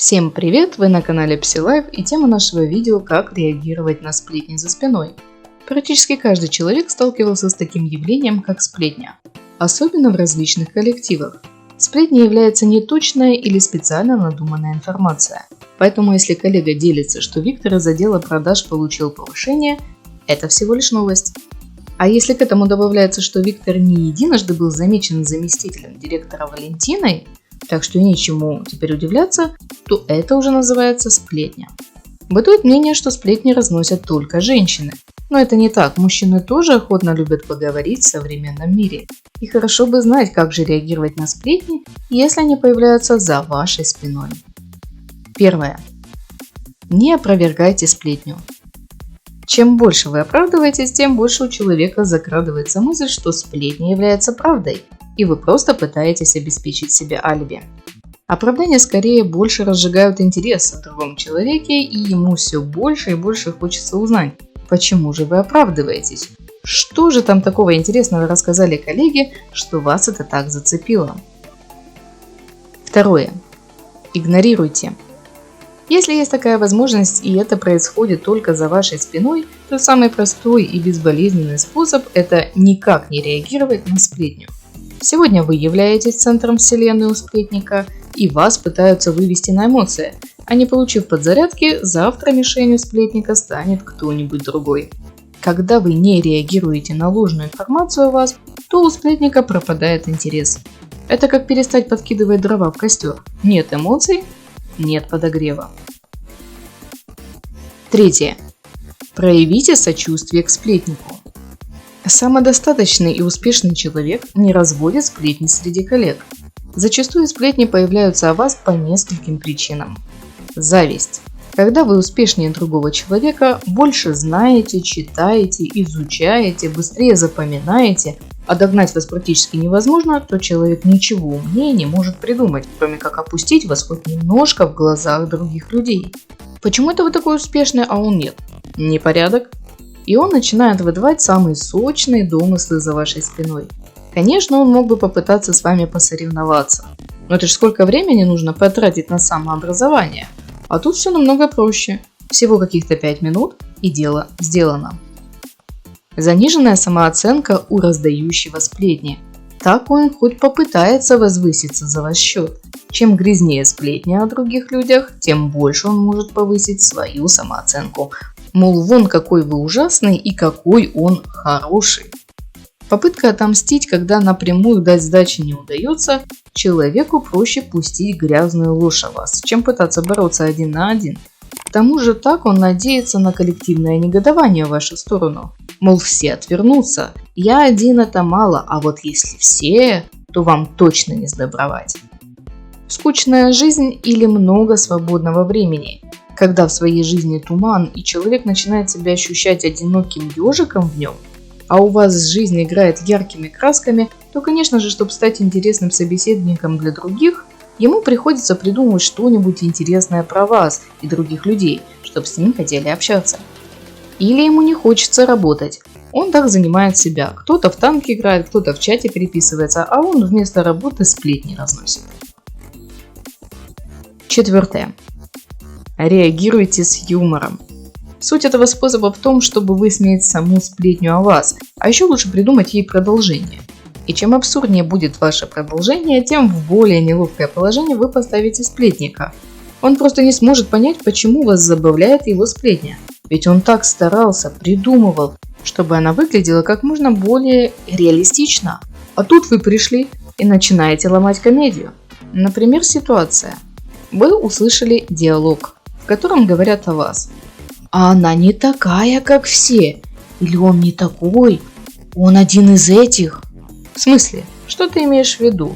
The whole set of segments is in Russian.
Всем привет! Вы на канале PsyLife, и тема нашего видео – как реагировать на сплетни за спиной. Практически каждый человек сталкивался с таким явлением, как сплетня, особенно в различных коллективах. Сплетня является неточная или специально надуманная информация, поэтому если коллега делится, что Виктор из отдела продаж получил повышение, это всего лишь новость. А если к этому добавляется, что Виктор не единожды был замечен заместителем директора Валентиной, так что нечему теперь удивляться, то это уже называется сплетня. Бытует мнение, что сплетни разносят только женщины. Но это не так, мужчины тоже охотно любят поговорить в современном мире. И хорошо бы знать, как же реагировать на сплетни, если они появляются за вашей спиной. Первое. Не опровергайте сплетню. Чем больше вы оправдываетесь, тем больше у человека закрадывается мысль, что сплетня является правдой, и вы просто пытаетесь обеспечить себе алиби. Оправдания скорее больше разжигают интерес в другом человеке, и ему все больше и больше хочется узнать, почему же вы оправдываетесь. Что же там такого интересного рассказали коллеги, что вас это так зацепило? Второе. Игнорируйте. Если есть такая возможность, и это происходит только за вашей спиной, то самый простой и безболезненный способ – это никак не реагировать на сплетню. Сегодня вы являетесь центром вселенной у сплетника, и вас пытаются вывести на эмоции, а не получив подзарядки, завтра мишенью сплетника станет кто-нибудь другой. Когда вы не реагируете на ложную информацию о вас, то у сплетника пропадает интерес. Это как перестать подкидывать дрова в костер. Нет эмоций – нет подогрева. Третье. Проявите сочувствие к сплетнику. Самодостаточный и успешный человек не разводит сплетни среди коллег. Зачастую сплетни появляются о вас по нескольким причинам. Зависть. Когда вы успешнее другого человека, больше знаете, читаете, изучаете, быстрее запоминаете, а догнать вас практически невозможно, то человек ничего умнее не может придумать, кроме как опустить вас хоть немножко в глазах других людей. Почему это вы такой успешный, а он нет? Непорядок. И он начинает выдавать самые сочные домыслы за вашей спиной. Конечно, он мог бы попытаться с вами посоревноваться, но это же сколько времени нужно потратить на самообразование. А тут все намного проще. Всего каких-то 5 минут, и дело сделано. Заниженная самооценка у раздающего сплетни. Так он хоть попытается возвыситься за ваш счет. Чем грязнее сплетня о других людях, тем больше он может повысить свою самооценку. Мол, вон какой вы ужасный и какой он хороший. Попытка отомстить, когда напрямую дать сдачи не удается, человеку проще пустить грязную ложь о вас, чем пытаться бороться один на один. К тому же так он надеется на коллективное негодование в вашу сторону. Мол, все отвернутся, я один это мало, а вот если все, то вам точно не сдобровать. Скучная жизнь или много свободного времени. Когда в своей жизни туман и человек начинает себя ощущать одиноким ежиком в нем, а у вас жизнь играет яркими красками, то, конечно же, чтобы стать интересным собеседником для других, ему приходится придумывать что-нибудь интересное про вас и других людей, чтобы с ним хотели общаться. Или ему не хочется работать. Он так занимает себя. Кто-то в танки играет, кто-то в чате переписывается, а он вместо работы сплетни разносит. Четвертое. Реагируйте с юмором. Суть этого способа в том, чтобы высмеять саму сплетню о вас, а еще лучше придумать ей продолжение. И чем абсурднее будет ваше продолжение, тем в более неловкое положение вы поставите сплетника. Он просто не сможет понять, почему вас забавляет его сплетня. Ведь он так старался, придумывал, чтобы она выглядела как можно более реалистично. А тут вы пришли и начинаете ломать комедию. Например, ситуация. Вы услышали диалог, в котором говорят о вас. А она не такая, как все. Или он не такой. Он один из этих. В смысле? Что ты имеешь в виду?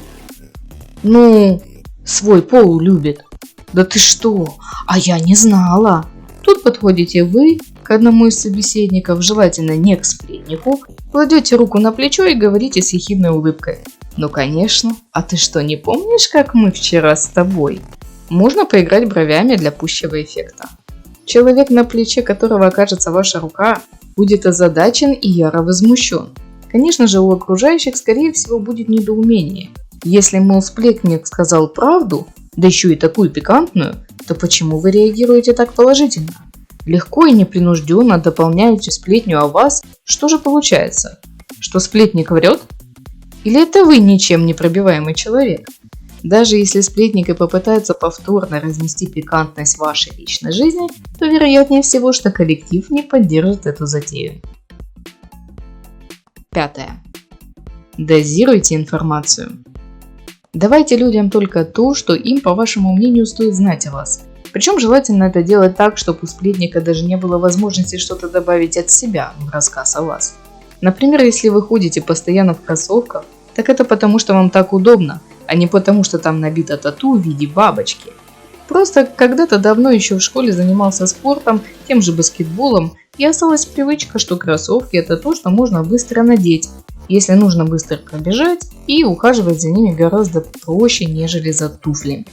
Ну, свой пол любит. Да ты что? А я не знала. Тут подходите вы к одному из собеседников, желательно не к сплетнику, кладете руку на плечо и говорите с ехидной улыбкой. Ну конечно. А ты что, не помнишь, как мы вчера с тобой? Можно поиграть бровями для пущего эффекта. Человек, на плече которого окажется ваша рука, будет озадачен и яро возмущен. Конечно же, у окружающих, скорее всего, будет недоумение. Если, мол, сплетник сказал правду, да еще и такую пикантную, то почему вы реагируете так положительно? Легко и непринужденно дополняете сплетню о вас. Что же получается? Что сплетник врет? Или это вы ничем не пробиваемый человек? Даже если сплетник и попытается повторно разнести пикантность вашей личной жизни, то вероятнее всего, что коллектив не поддержит эту затею. 5. Дозируйте информацию. Давайте людям только то, что им, по вашему мнению, стоит знать о вас. Причем желательно это делать так, чтобы у сплетника даже не было возможности что-то добавить от себя в рассказ о вас. Например, если вы ходите постоянно в кроссовках, так это потому, что вам так удобно, а не потому, что там набито тату в виде бабочки. Просто когда-то давно еще в школе занимался спортом, тем же баскетболом, и осталась привычка, что кроссовки это то, что можно быстро надеть, если нужно быстро пробежать, и ухаживать за ними гораздо проще, нежели за туфлями.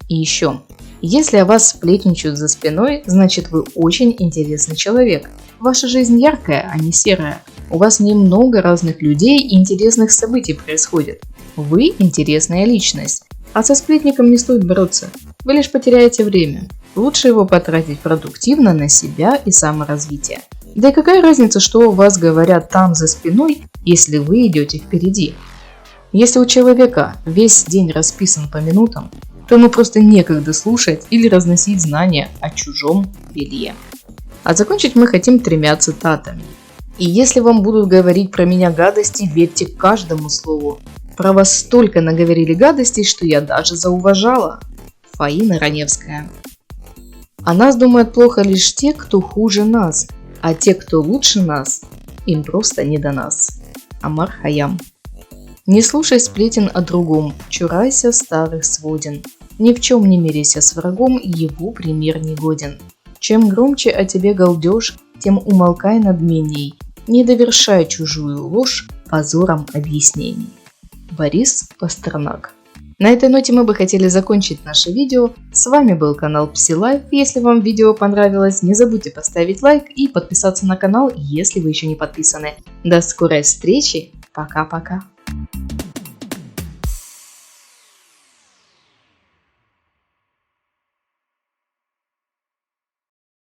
И еще, если о вас сплетничают за спиной, значит вы очень интересный человек. Ваша жизнь яркая, а не серая. У вас немного разных людей и интересных событий происходит. Вы интересная личность. А со сплетником не стоит бороться. Вы лишь потеряете время. Лучше его потратить продуктивно на себя и саморазвитие. Да и какая разница, что о вас говорят там за спиной, если вы идете впереди? Если у человека весь день расписан по минутам, то ему просто некогда слушать или разносить знания о чужом белье. А закончить мы хотим 3 цитатами. И если вам будут говорить про меня гадости, верьте каждому слову. Про вас столько наговорили гадостей, что я даже зауважала. Фаина Раневская. О нас думают плохо лишь те, кто хуже нас, а те, кто лучше нас, им просто не до нас. Омар Хайям. Не слушай сплетен о другом, чурайся старых своден. Ни в чем не мирися с врагом, его пример не годен. Чем громче о тебе галдеж, тем умолкай надменней. Не довершай чужую ложь позором объяснений. Борис Пастернак. На этой ноте мы бы хотели закончить наше видео. С вами был канал PsyLife. Если вам видео понравилось, не забудьте поставить лайк и подписаться на канал, если вы еще не подписаны. До скорой встречи. Пока-пока.